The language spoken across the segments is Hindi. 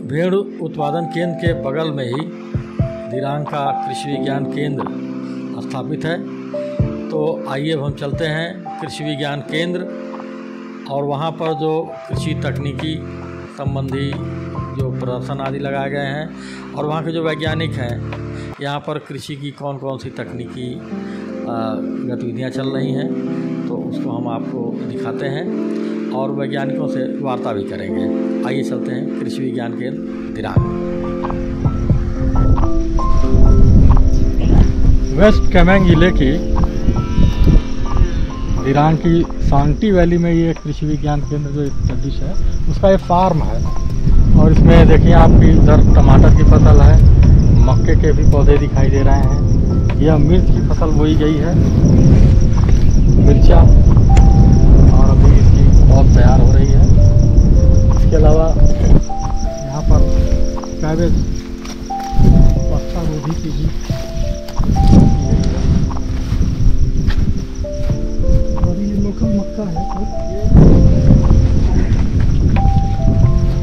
भेड़ उत्पादन केंद्र के बगल में ही दिरांग का कृषि विज्ञान केंद्र स्थापित है। तो आइए अब हम चलते हैं कृषि विज्ञान केंद्र और वहाँ पर जो कृषि तकनीकी संबंधी जो प्रदर्शन आदि लगाए गए हैं और वहाँ के जो वैज्ञानिक हैं, यहाँ पर कृषि की कौन कौन सी तकनीकी गतिविधियाँ चल रही हैं, तो उसको हम आपको दिखाते हैं और वैज्ञानिकों से वार्ता भी करेंगे। आइए चलते हैं कृषि विज्ञान केंद्र दिरांग। वेस्ट कामेंग जिले की दिरांग की सांगटी वैली में ये कृषि विज्ञान केंद्र जो स्टैब्लिश है, उसका ये फार्म है। और इसमें देखिए आपकी इधर टमाटर की फसल है, मक्के के भी पौधे दिखाई दे रहे हैं। यह मिर्च की फसल बोई गई है, मिर्चा, और अभी इसकी बहुत तैयार हो रही है। इसके अलावा यहाँ पर कैबेज, पत्ता गोभी की भी, और ये लोकल मक्का है।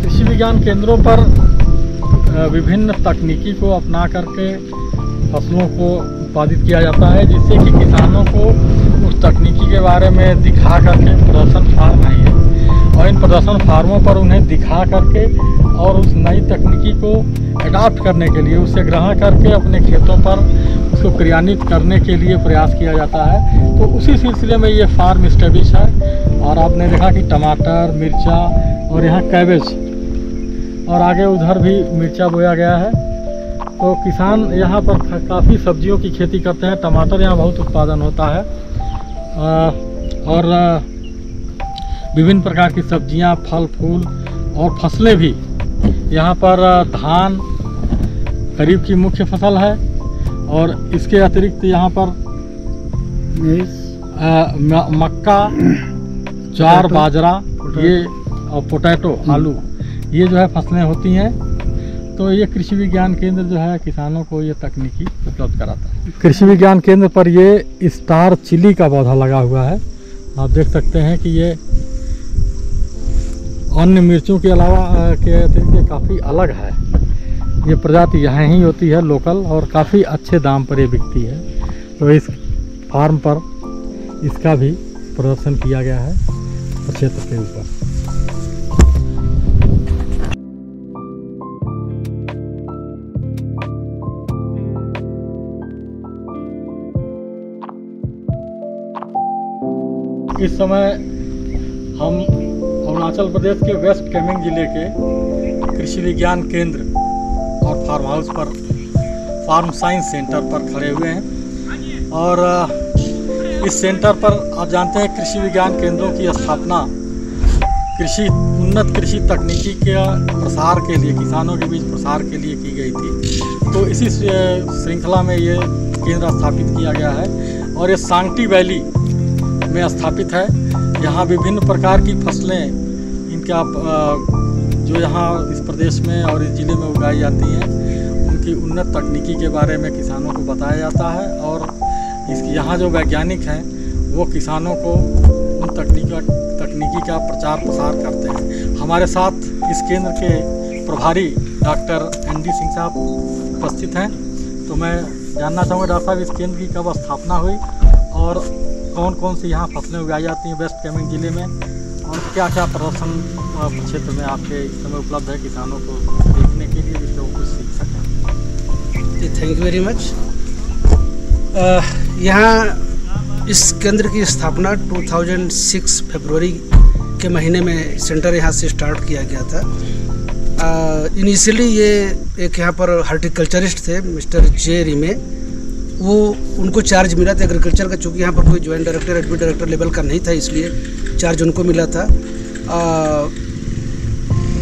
कृषि विज्ञान केंद्रों पर विभिन्न तकनीकी को अपना करके फसलों को उत्पादित किया जाता है, जिससे कि किसानों को उस तकनीकी के बारे में दिखा करके प्रदर्शन फार्म है ये, और इन प्रदर्शन फार्मों पर उन्हें दिखा करके और उस नई तकनीकी को अडॉप्ट करने के लिए, उसे ग्रहण करके अपने खेतों पर उसको क्रियान्वित करने के लिए प्रयास किया जाता है। तो उसी सिलसिले में ये फार्म इस्टेब्लिश है। और आपने देखा कि टमाटर, मिर्चा और यहाँ कैबेज, और आगे उधर भी मिर्चा बोया गया है। तो किसान यहाँ पर काफ़ी सब्जियों की खेती करते हैं। टमाटर यहाँ बहुत उत्पादन होता है, और विभिन्न प्रकार की सब्जियाँ, फल फूल और फसलें भी। यहाँ पर धान खरीफ की मुख्य फसल है, और इसके अतिरिक्त यहाँ पर मक्का, ज्वार, बाजरा, ये और पोटैटो, आलू, ये जो है फसलें होती हैं। तो ये कृषि विज्ञान केंद्र जो है किसानों को ये तकनीकी उपलब्ध कराता है। कृषि विज्ञान केंद्र पर ये स्टार चिली का पौधा लगा हुआ है। आप देख सकते हैं कि ये अन्य मिर्चों के अलावा के अतिरिक्त काफ़ी अलग है। ये प्रजाति यहाँ ही होती है लोकल, और काफ़ी अच्छे दाम पर ये बिकती है। तो इस फार्म पर इसका भी प्रदर्शन किया गया है क्षेत्र के ऊपर। इस समय हम अरुणाचल प्रदेश के वेस्ट कामेंग जिले के कृषि विज्ञान केंद्र और फार्म हाउस पर, फार्म साइंस सेंटर पर खड़े हुए हैं। और इस सेंटर पर आप जानते हैं कृषि विज्ञान केंद्रों की स्थापना उन्नत कृषि तकनीकी के प्रसार के लिए, किसानों के बीच प्रसार के लिए की गई थी। तो इसी श्रृंखला में ये केंद्र स्थापित किया गया है, और ये सांगटी वैली में स्थापित है। यहाँ विभिन्न प्रकार की फसलें इनका जो यहाँ इस प्रदेश में और इस ज़िले में उगाई जाती हैं, उनकी उन्नत तकनीकी के बारे में किसानों को बताया जाता है। और यहाँ जो वैज्ञानिक हैं वो किसानों को उन तकनीकी का प्रचार प्रसार करते हैं। हमारे साथ इस केंद्र के प्रभारी डॉक्टर ND सिंह साहब उपस्थित हैं। तो मैं जानना चाहूँगा डॉक्टर साहब, इस केंद्र की कब स्थापना हुई और कौन कौन सी यहाँ फसलें उगाई जाती हैं वेस्ट कामेंग जिले में, और क्या क्या प्रदर्शन क्षेत्र में आपके इस समय उपलब्ध है किसानों को देखने के लिए, जिससे वो कुछ सीख सकें। Thank you very much. यहाँ इस केंद्र की स्थापना 2006 फरवरी के महीने में सेंटर यहाँ से स्टार्ट किया गया था। इनिशियली ये एक यहाँ पर हार्टिकल्चरिस्ट थे मिस्टर जे रिमे, वो उनको चार्ज मिला था एग्रीकल्चर का, चूँकि यहाँ पर कोई joint director, admin director level का नहीं था, इसलिए चार्ज उनको मिला था।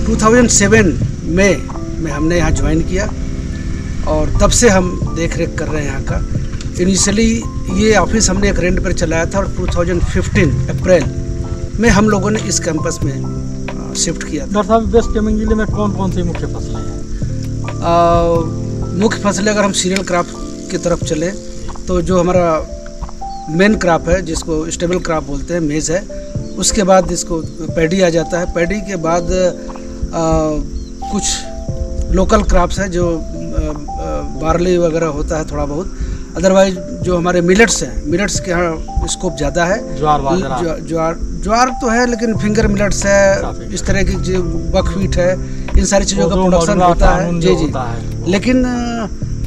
2007 में हमने यहाँ ज्वाइन किया, और तब से हम देख रेख कर रहे हैं यहाँ का। इनिशियली ये ऑफिस हमने एक रेंट पर चलाया था, और 2015 अप्रैल में हम लोगों ने इस कैंपस में शिफ्ट किया था। डॉक्टर साहब, वेस्ट कामेंग जिले में कौन कौन सी मुख्य फसलें हैं? मुख्य फसलें अगर हम सीरियल क्रॉप की तरफ चले तो जो हमारा मेन क्रॉप है, जिसको स्टेबल क्रॉप बोलते हैं, मेज़ है। उसके बाद इसको पैडी आ जाता है। पैडी के बाद कुछ लोकल क्रॉप्स है, जो बार्ली वगैरह होता है थोड़ा बहुत। अदरवाइज जो हमारे मिलेट्स हैं, मिलेट्स के यहाँ स्कोप ज़्यादा है। ज्वार तो है, लेकिन फिंगर मिलेट्स है, इस तरह की जो बकव्हीट है, इन सारी चीज़ों का प्रोडक्शन होता है। जी जी। लेकिन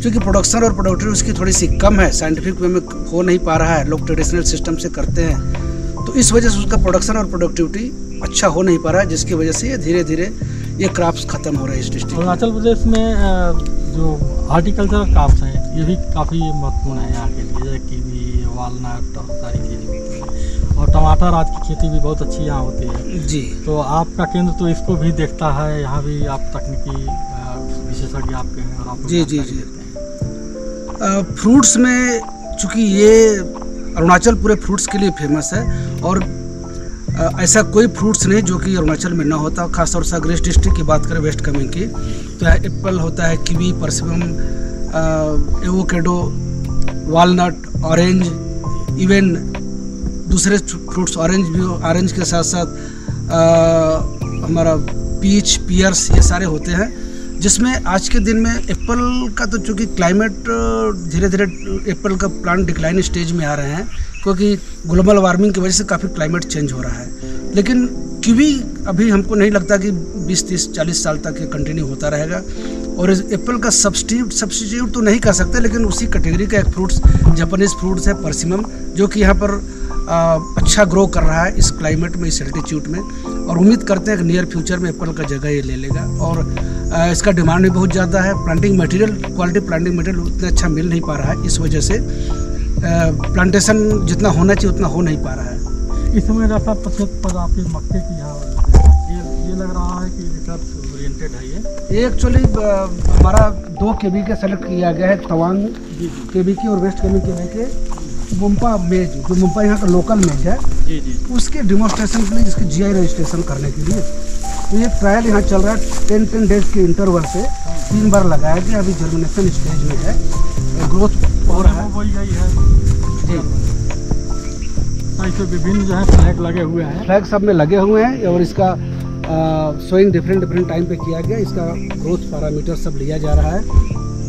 चूँकि प्रोडक्शन और प्रोडक्टिविटी उसकी थोड़ी सी कम है, साइंटिफिक वे में हो नहीं पा रहा है, लोग ट्रेडिशनल सिस्टम से करते हैं, तो इस वजह से उसका प्रोडक्शन और प्रोडक्टिविटी अच्छा हो नहीं पा रहा है, जिसकी वजह से ये धीरे धीरे ये क्रॉप्स खत्म हो रहे हैं इस डिस्ट्रिक्ट। अरुणाचल प्रदेश में जो हॉर्टिकल्चरल क्रॉप्स हैं ये भी काफ़ी महत्वपूर्ण है यहाँ के लिए, जैसे कीवी, वालनट और सारी चीज़ें होती हैं, और टमाटर आज की खेती भी बहुत अच्छी यहाँ होती है। जी। तो आपका केंद्र तो इसको भी देखता है, यहाँ भी आप तकनीकी विशेषज्ञ आपके हैं और आप जी जी जी। फ्रूट्स में चूँकि ये अरुणाचल पूरे फ्रूट्स के लिए फेमस है, और ऐसा कोई फ्रूट्स नहीं जो कि अरुणाचल में ना होता। खासतौर से अगर इस डिस्ट्रिक्ट की बात करें वेस्ट कामेंग की, तो एप्पल होता है, kiwi, persimmon, avocado, walnut, orange, even दूसरे फ्रूट्स ऑरेंज भी, ऑरेंज के साथ साथ हमारा पीच, पियर्स, ये सारे होते हैं, जिसमें आज के दिन में एप्पल का तो चूँकि क्लाइमेट धीरे धीरे एप्पल का प्लांट डिक्लाइन स्टेज में आ रहे हैं, क्योंकि ग्लोबल वार्मिंग की वजह से काफ़ी क्लाइमेट चेंज हो रहा है। लेकिन कीवी अभी हमको नहीं लगता कि 20, 30, 40 साल तक ये कंटिन्यू होता रहेगा। और एप्पल का सब्स्टिट्यूट तो नहीं कर सकते, लेकिन उसी कैटेगरी का एक फ्रूट्स जापानीज फ्रूट्स है परसिमम, जो कि यहाँ पर अच्छा ग्रो कर रहा है इस क्लाइमेट में, इस एल्टीट्यूड में, और उम्मीद करते हैं कि नियर फ्यूचर में एप्पल का जगह ये ले लेगा। और इसका डिमांड भी बहुत ज़्यादा है। Planting material, quality planting material उतना अच्छा मिल नहीं पा रहा है, इस वजह से प्लांटेशन जितना होना चाहिए उतना हो नहीं पा रहा है। इस समय रास्ता पर आपके मक्के की यहाँ ये लग रहा है कि रिसर्च ओरिएंटेड है। ये एक्चुअली हमारा 2 केबी के सेलेक्ट किया गया है, तवांग केबी की और वेस्ट कामेंग केबी के मुंपा मेज, जो मुंपा यहाँ का लोकल मेज है, जी जी, उसके डिमोन्स्ट्रेशन के लिए, इसकी जीआई रजिस्ट्रेशन करने के लिए। तो ये ट्रायल यहाँ चल रहा है 10 डेज के इंटरवल से 3 बार लगाया गया। अभी जर्मिनेशन स्टेज में है, ग्रोथ हो रहा है जी। इसमें विभिन्न जो है फ्लैग लगे हुए हैं, फ्लैग सब में लगे हुए हैं, और इसका सोइंग डिफरेंट टाइम पे किया गया। इसका ग्रोथ पैरामीटर सब लिया जा रहा है,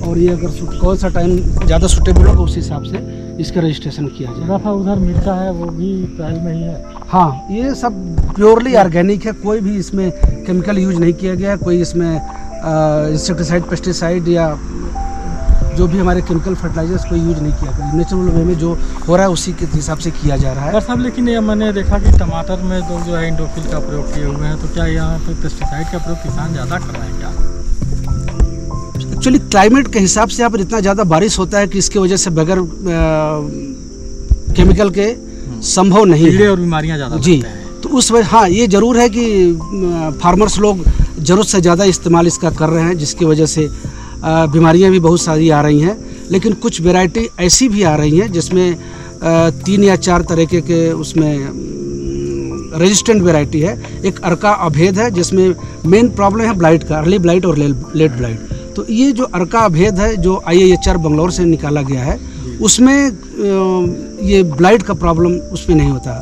और ये अगर कौन सा टाइम ज़्यादा सूटेबल होगा उस हिसाब से इसका रजिस्ट्रेशन किया जाएगा। उधर मिर्चा है, वो भी ट्रायल में ही है। हाँ, ये सब प्योरली ऑर्गेनिक है, कोई भी इसमें केमिकल यूज नहीं किया गया, कोई इसमें इंसेक्टिसाइड, पेस्टिसाइड या जो भी हमारे केमिकल फर्टिलाइजर्स कोई यूज नहीं किया गया। नेचुरल वे में जो हो रहा है उसी के हिसाब से किया जा रहा है। साहब, लेकिन ये मैंने देखा कि टमाटर में लोग जो है इंडोफिल का प्रयोग किए हुए हैं, तो क्या यहाँ पे पेस्टिसाइड का प्रयोग किसान ज़्यादा कर रहे हैं क्या? एक्चुअली क्लाइमेट के हिसाब से यहाँ पर इतना ज़्यादा बारिश होता है कि इसकी वजह से बगैर केमिकल के संभव नहीं है, और बीमारियाँ ज़्यादा जी। तो उस वजह, हाँ, ये ज़रूर है कि फार्मर्स लोग ज़रूरत से ज़्यादा इस्तेमाल इसका कर रहे हैं, जिसकी वजह से बीमारियां भी बहुत सारी आ रही हैं। लेकिन कुछ वैरायटी ऐसी भी आ रही हैं जिसमें 3 या 4 तरह के उसमें रेजिस्टेंट वैरायटी है। एक अर्का अभेद है, जिसमें मेन प्रॉब्लम है ब्लाइट का, अर्ली ब्लाइट और लेट ब्लाइट। तो ये जो अर्का अभेद है, जो IIHR बंगलौर से निकाला गया है, उसमें ये ब्लाइट का प्रॉब्लम उसमें नहीं होता।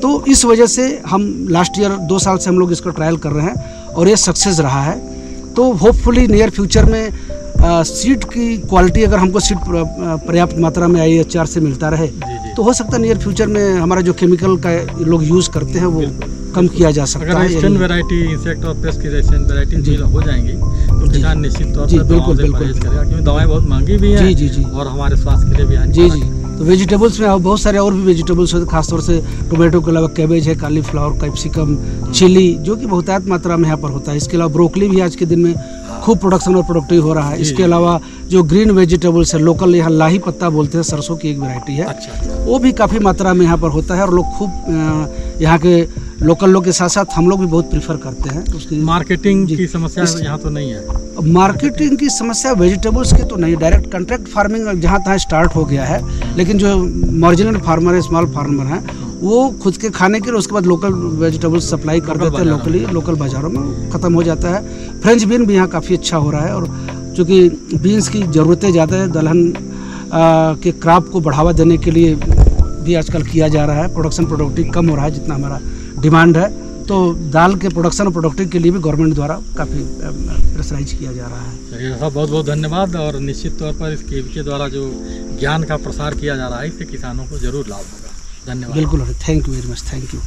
तो इस वजह से हम लास्ट ईयर 2 साल से हम लोग इसका ट्रायल कर रहे हैं, और ये सक्सेस रहा है। तो होपफुली नियर फ्यूचर में सीड की क्वालिटी, अगर हमको सीड पर्याप्त मात्रा में IIHR से मिलता रहे, तो हो सकता है नियर फ्यूचर में हमारा जो केमिकल का लोग यूज़ करते हैं वो कम किया जा सकता है। अगर रेजिस्टेंट वैरायटी, इंसेक्ट और पेस्ट की रेजिस्टेंट वैरायटी हो जाएंगी तो किसान निश्चित तौर पर बिल्कुल परहेज करेगा, क्योंकि दवाएं बहुत महंगी भी हैं, जी जी, और हमारे स्वास्थ्य के लिए भी हानिकारक है। तो वेजिटेबल्स में बहुत सारे और भी वेजिटेबल्स होते हैं, खासतौर से टोमेटो के अलावा कैबेज है, कालीफ्लावर, कैप्सिकम, चिली, जो कि बहुतायत मात्रा में यहाँ पर होता है। इसके अलावा ब्रोकली भी आज के दिन में खूब प्रोडक्शन और प्रोडक्टिव हो रहा है। इसके अलावा जो ग्रीन वेजिटेबल्स है, लोकल यहाँ लाही पत्ता बोलते हैं, सरसों की एक वैरायटी है, वो भी काफ़ी मात्रा में यहाँ पर होता है, और लोग खूब यहाँ के लोकल लोग के साथ साथ हम लोग भी बहुत प्रीफर करते हैं। उसकी मार्केटिंग की समस्या यहाँ तो नहीं है। मार्केटिंग की समस्या वेजिटेबल्स की तो नहीं, डायरेक्ट कॉन्ट्रैक्ट फार्मिंग जहाँ तहाँ स्टार्ट हो गया है, लेकिन जो मार्जिनल फार्मर है, स्मॉल फार्मर हैं, वो खुद के खाने के लिए उसके बाद लोकल वेजिटेबल्स सप्लाई कर देते हैं लोकली, लोकल बाज़ारों में ख़त्म हो जाता है। फ्रेंच बीन भी यहाँ काफ़ी अच्छा हो रहा है, और चूँकि बीन्स की ज़रूरतें ज़्यादा है, दलहन के क्रॉप को बढ़ावा देने के लिए भी आजकल किया जा रहा है। प्रोडक्शन प्रोडक्टिव कम हो रहा है जितना हमारा डिमांड है, तो दाल के प्रोडक्शन और प्रोडक्टिव के लिए भी गवर्नमेंट द्वारा काफ़ी प्रेशराइज किया जा रहा है। चलिए साहब, बहुत बहुत धन्यवाद। और निश्चित तौर पर इस केवीके द्वारा जो ज्ञान का प्रसार किया जा रहा है, इससे किसानों को जरूर लाभ होगा। धन्यवाद। बिल्कुल, thank you very much, thank you.